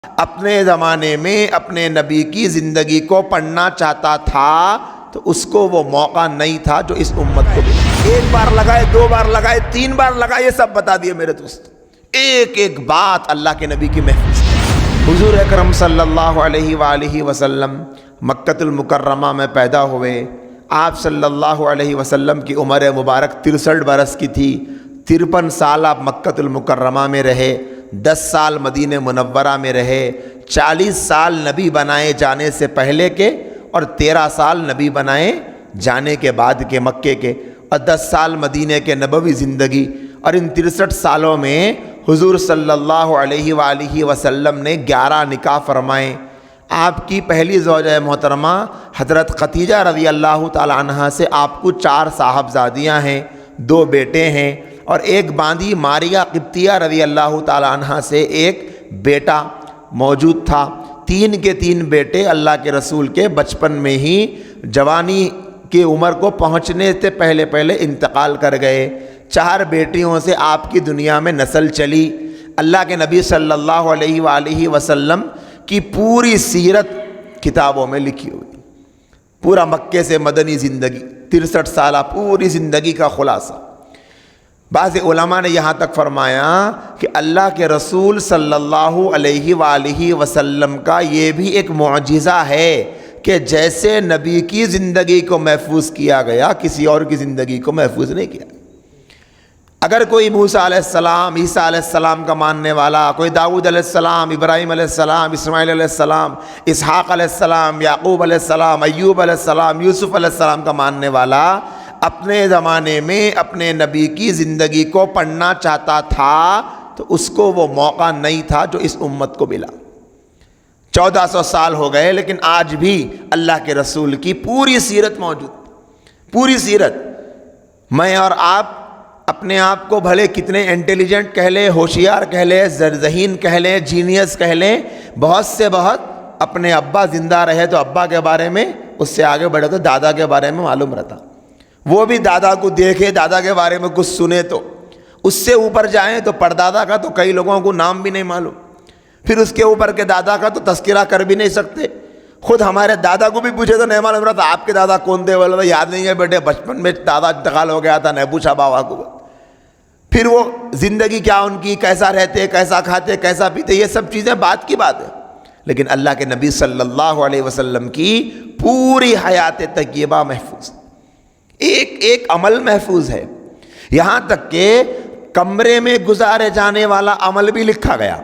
اپنے زمانے میں اپنے نبی کی زندگی کو پڑھنا چاہتا تھا تو اس کو وہ موقع نہیں تھا جو اس امت کو ملا۔ ایک بار لگائے، دو بار لگائے، تین بار لگائے، یہ سب بتا دیے میرے دوست۔ ایک ایک بات اللہ کے نبی کی محفوظ ہے۔ حضور اکرم صلی اللہ علیہ وآلہ وسلم مکۃ المکرمہ میں پیدا ہوئے۔ آپ صلی اللہ علیہ وسلم کی عمر مبارک 63 برس کی تھی۔ 53 سال آپ مکۃ المکرمہ میں رہے، 10 سال مدینہ منورہ میں رہے، 40 سال نبی بنائے جانے سے پہلے کے اور 13 سال نبی بنائے جانے کے بعد کے مکے کے، اور 10 سال مدینہ کے نبوی زندگی۔ اور ان 63 سالوں میں حضور صلی اللہ علیہ وآلہ وسلم نے 11 نکاح فرمائے۔ آپ کی پہلی زوجہ محترمہ حضرت خدیجہ رضی اللہ تعالی عنہا سے آپ کو 4 صاحبزادیاں ہیں، 2 بیٹے ہیں، اور ایک باندی ماریہ قبطیہ رضی اللہ تعالی عنہا سے ایک بیٹا موجود تھا۔ 3 کے 3 بیٹے اللہ کے رسول کے بچپن میں ہی جوانی کی عمر کو پہنچنے سے پہلے انتقال کر گئے۔ 4 بیٹیوں سے آپ کی دنیا میں نسل چلی۔ اللہ کے نبی صلی اللہ علیہ وآلہ وسلم کی پوری سیرت کتابوں میں لکھی ہوئی، پورا مکے سے مدنی زندگی، 63 سالہ پوری زندگی کا خلاصہ۔ بعض علماء نے یہاں تک فرمایا کہ اللہ کے رسول صلی اللہ علیہ وآلہ وسلم کا یہ بھی ایک معجزہ ہے کہ جیسے نبی کی زندگی کو محفوظ کیا گیا، کسی اور کی زندگی کو محفوظ نہیں کیا۔ اگر کوئی موسیٰ علیہ السلام، عیسیٰ علیہ السلام کا ماننے والا، کوئی داؤد علیہ السلام، ابراہیم علیہ السلام، اسماعیل علیہ السلام، اسحاق علیہ السلام، یعقوب علیہ السلام، ایوب علیہ السلام، یوسف علیہ السلام کا ماننے والا اپنے زمانے میں اپنے نبی کی زندگی کو پڑھنا چاہتا تھا تو اس کو وہ موقع نہیں تھا جو اس امت کو ملا۔ 1400 سال ہو گئے لیکن آج بھی اللہ کے رسول کی پوری سیرت موجود، پوری سیرت۔ میں اور آپ اپنے آپ کو بھلے کتنے انٹیلیجنٹ کہہ لیں، ہوشیار کہہ لیں، ذہین کہہ لیں، جینیس کہہ لیں، بہت سے بہت اپنے ابا زندہ رہے تو ابا کے بارے میں، اس سے آگے بڑھے تو دادا کے بارے میں معلوم رہتا، وہ بھی دادا کو دیکھے، دادا کے بارے میں کچھ سنے تو اس سے اوپر جائیں تو پردادا کا تو کئی لوگوں کو نام بھی نہیں معلوم، پھر اس کے اوپر کے دادا کا تو تذکرہ کر بھی نہیں سکتے۔ خود ہمارے دادا کو بھی پوچھے تو نہیں معلوم رہتا آپ کے دادا کون تھے، بولے یاد نہیں ہے بیٹے، بچپن میں دادا انتقال ہو گیا تھا، نہیں پوچھا بابا کو۔ پھر وہ زندگی کیا ان کی، کیسا رہتے، کیسا کھاتے، کیسا پیتے، یہ سب چیزیں بعد کی بات ہے۔ لیکن اللہ کے نبی صلی اللہ علیہ وسلم کی پوری حیات طیبہ محفوظ، ایک ایک عمل محفوظ ہے، یہاں تک کہ کمرے میں گزارے جانے والا عمل بھی لکھا گیا۔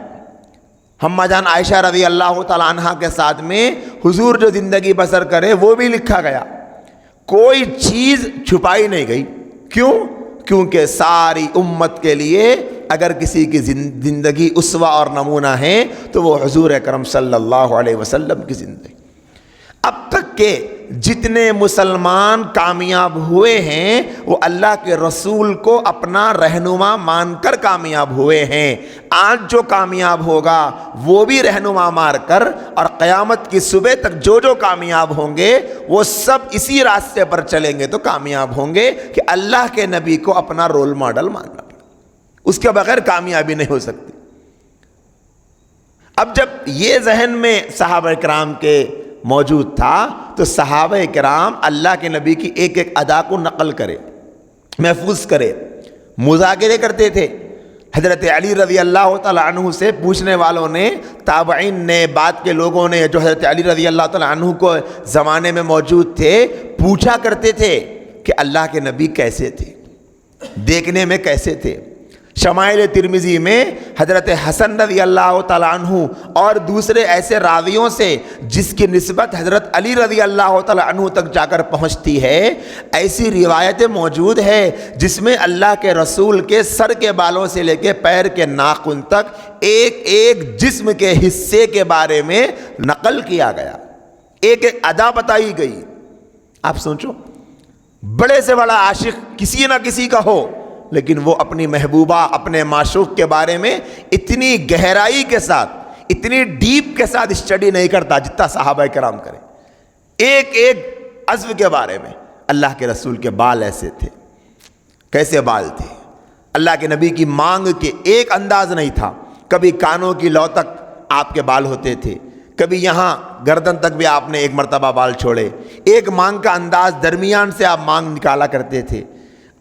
ہمہ جان عائشہ رضی اللہ تعالیٰ عنہا کے ساتھ میں حضور جو زندگی بسر کرے وہ بھی لکھا گیا، کوئی چیز چھپائی نہیں گئی۔ کیوں؟ کیونکہ ساری امت کے لیے اگر کسی کی زندگی اسوہ اور نمونہ ہے تو وہ حضور اکرم صلی اللہ علیہ وسلم کی زندگی۔ اب تک کہ جتنے مسلمان کامیاب ہوئے ہیں وہ اللہ کے رسول کو اپنا رہنما مان کر کامیاب ہوئے ہیں۔ آج جو کامیاب ہوگا وہ بھی رہنما مار کر، اور قیامت کی صبح تک جو جو کامیاب ہوں گے وہ سب اسی راستے پر چلیں گے تو کامیاب ہوں گے کہ اللہ کے نبی کو اپنا رول ماڈل ماننا پڑے، اس کے بغیر کامیابی نہیں ہو سکتی۔ اب جب یہ ذہن میں صحابہ کرام کے موجود تھا تو صحابہ کرام اللہ کے نبی کی ایک ایک ادا کو نقل کرے، محفوظ کرے، مذاکرے کرتے تھے۔ حضرت علی رضی اللہ تعالیٰ عنہ سے پوچھنے والوں نے، تابعین نے، بعد کے لوگوں نے جو حضرت علی رضی اللہ تعالیٰ عنہ کو زمانے میں موجود تھے پوچھا کرتے تھے کہ اللہ کے نبی کیسے تھے، دیکھنے میں کیسے تھے۔ شمائل ترمذی میں حضرت حسن رضی اللہ تعالیٰ عنہ اور دوسرے ایسے راویوں سے جس کی نسبت حضرت علی رضی اللہ تعالیٰ عنہ تک جا کر پہنچتی ہے، ایسی روایتیں موجود ہے جس میں اللہ کے رسول کے سر کے بالوں سے لے کے پیر کے ناخن تک ایک ایک جسم کے حصے کے بارے میں نقل کیا گیا، ایک ایک ادا بتائی گئی۔ آپ سوچو، بڑے سے بڑا عاشق کسی نہ کسی کا ہو لیکن وہ اپنی محبوبہ، اپنے معشوق کے بارے میں اتنی گہرائی کے ساتھ، اتنی ڈیپ کے ساتھ اسٹڈی نہیں کرتا جتنا صحابہ کرام کرے، ایک ایک عضو کے بارے میں۔ اللہ کے رسول کے بال ایسے تھے، کیسے بال تھے، اللہ کے نبی کی مانگ کے ایک انداز نہیں تھا، کبھی کانوں کی لو تک آپ کے بال ہوتے تھے، کبھی یہاں گردن تک بھی آپ نے ایک مرتبہ بال چھوڑے، ایک مانگ کا انداز درمیان سے آپ مانگ نکالا کرتے تھے۔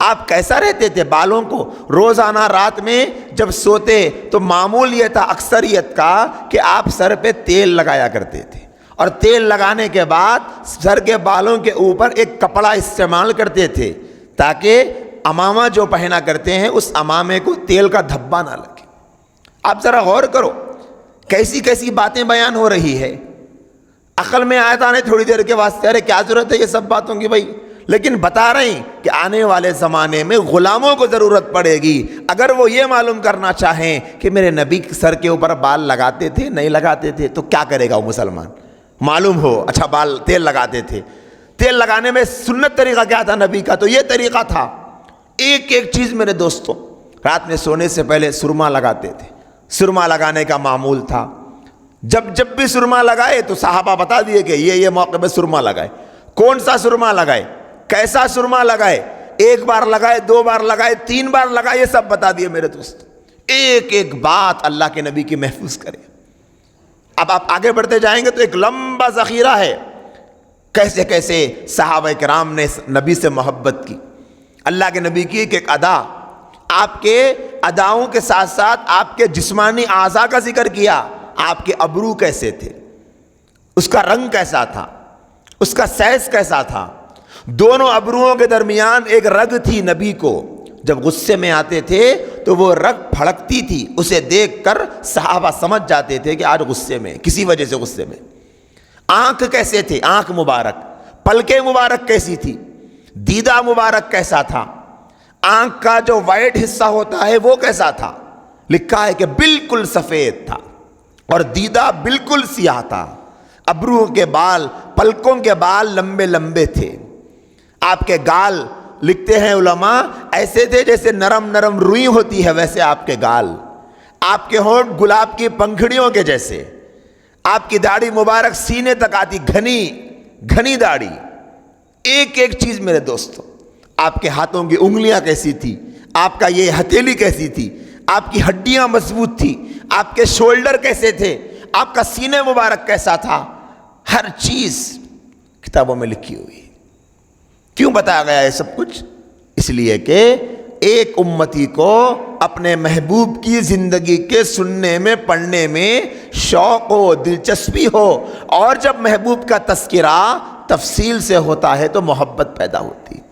آپ کیسا رہتے تھے بالوں کو؟ روزانہ رات میں جب سوتے تو معمول یہ تھا اکثریت کا کہ آپ سر پہ تیل لگایا کرتے تھے، اور تیل لگانے کے بعد سر کے بالوں کے اوپر ایک کپڑا استعمال کرتے تھے تاکہ امامہ جو پہنا کرتے ہیں اس امامے کو تیل کا دھبا نہ لگے۔ آپ ذرا غور کرو کیسی کیسی باتیں بیان ہو رہی ہے، عقل میں آیا تھا نہیں تھوڑی دیر کے واسطے، ارے کیا ضرورت ہے یہ سب باتوں کی بھائی، لیکن بتا رہے ہیں کہ آنے والے زمانے میں غلاموں کو ضرورت پڑے گی، اگر وہ یہ معلوم کرنا چاہیں کہ میرے نبی سر کے اوپر بال لگاتے تھے نہیں لگاتے تھے تو کیا کرے گا وہ مسلمان؟ معلوم ہو اچھا بال تیل لگاتے تھے، تیل لگانے میں سنت طریقہ کیا تھا نبی کا؟ تو یہ طریقہ تھا۔ ایک ایک چیز میرے دوستوں، رات میں سونے سے پہلے سرما لگاتے تھے، سرما لگانے کا معمول تھا، جب بھی سرما لگائے تو صحابہ بتا دیے کہ یہ موقع پہ سرما لگائے، کون سا سرما لگائے، کیسا سرما لگائے، ایک بار لگائے، 2 بار لگائے، 3 بار لگائے، یہ سب بتا دیے میرے دوست۔ ایک ایک بات اللہ کے نبی کی محفوظ کرے۔ اب آپ آگے بڑھتے جائیں گے تو ایک لمبا ذخیرہ ہے، کیسے کیسے صحابہ کرام نے نبی سے محبت کی۔ اللہ کے نبی کی ایک ادا، آپ کے اداؤں کے ساتھ ساتھ آپ کے جسمانی اعضاء کا ذکر کیا۔ آپ کے ابرو کیسے تھے، اس کا رنگ کیسا تھا، اس کا سائز کیسا تھا، دونوں ابروؤں کے درمیان ایک رگ تھی، نبی کو جب غصے میں آتے تھے تو وہ رگ پھڑکتی تھی، اسے دیکھ کر صحابہ سمجھ جاتے تھے کہ آج غصے میں، کسی وجہ سے غصے میں۔ آنکھ کیسے تھے، آنکھ مبارک، پلکیں مبارک کیسی تھی، دیدہ مبارک کیسا تھا، آنکھ کا جو وائٹ حصہ ہوتا ہے وہ کیسا تھا؟ لکھا ہے کہ بالکل سفید تھا اور دیدہ بالکل سیاہ تھا۔ ابرو کے بال، پلکوں کے بال لمبے لمبے تھے۔ آپ کے گال، لکھتے ہیں علماء، ایسے تھے جیسے نرم نرم روئی ہوتی ہے ویسے آپ کے گال۔ آپ کے ہونٹ گلاب کی پنکھڑیوں کے جیسے، آپ کی داڑھی مبارک سینے تک آتی، گھنی گھنی داڑھی۔ ایک ایک چیز میرے دوستو، آپ کے ہاتھوں کی انگلیاں کیسی تھی، آپ کا یہ ہتھیلی کیسی تھی، آپ کی ہڈیاں مضبوط تھی، آپ کے شولڈر کیسے تھے، آپ کا سینے مبارک کیسا تھا، ہر چیز کتابوں میں لکھی ہوئی ہے۔ کیوں بتایا گیا ہے سب کچھ؟ اس لیے کہ ایک امتی کو اپنے محبوب کی زندگی کے سننے میں، پڑھنے میں شوق ہو، دلچسپی ہو، اور جب محبوب کا تذکرہ تفصیل سے ہوتا ہے تو محبت پیدا ہوتی ہے۔